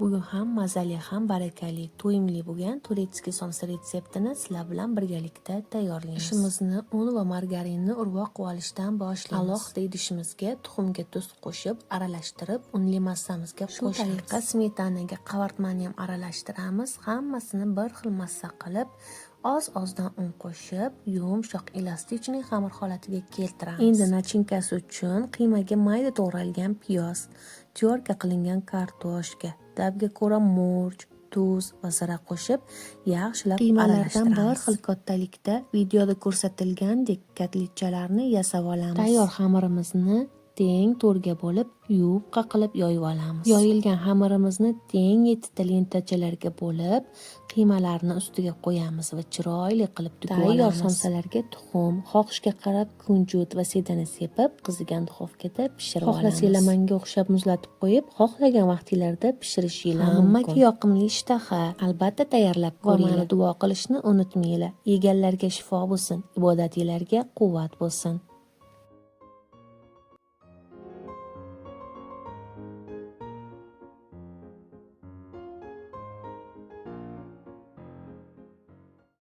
Bugun ham mazali ham barakali, to'yimli bo'lgan turetskiy somsa retseptini sizlar bilan birgalikda tayyorlaymiz. Ishimizni un va margarinni urvoq qilib olishdan boshlaymiz. Alohida idishimizga tuxumga tuz qo'shib, aralashtirib, unli massamizga qo'shamiz. Shu tariqa smetanaga qavartmani ham aralashtiramiz. Hammasini bir xil massa qilib, oz-ozdan un qo'shib, yumshoq elastikniy xamir holatiga keltiramiz. Endi nachinkasi uchun qiymaga mayda to'g'ralgan piyoz, tyorka qilingan kartoshka, dabga ko'ra murch, tuz va zira qo'shib yaxshilab aralashtiramiz. Qiymalardan bir xil kattalikda videoda ko'rsatilgandek kotletchalarni yasab olamiz. Tayyor xamirimizni teng to'rga bo'lib, yupqa qilib yoyib olamiz. Yoyilgan xamirimizni teng 7 ta lentachalarga bo'lib, qiymalarni ustiga qo'yamiz va chiroyli qilib tugib olamiz. Tayyor somsalarga tuxum, xohishga qarab kunjut va sedana sepib, qizigan duxovkada pishirib olamiz. Xohlasanglar manga o'xshab muzlatib qo'yib, xohlagan vaqtinglarda pishirishingiz mumkin. Hammaga yoqimli ishtaha. Albatta tayyorlab ko'ringlar. Meni duo qilishni unutmanglar. Yeganlarga shifo bo'lsin, ibodatinglarga quvvat bo'lsin.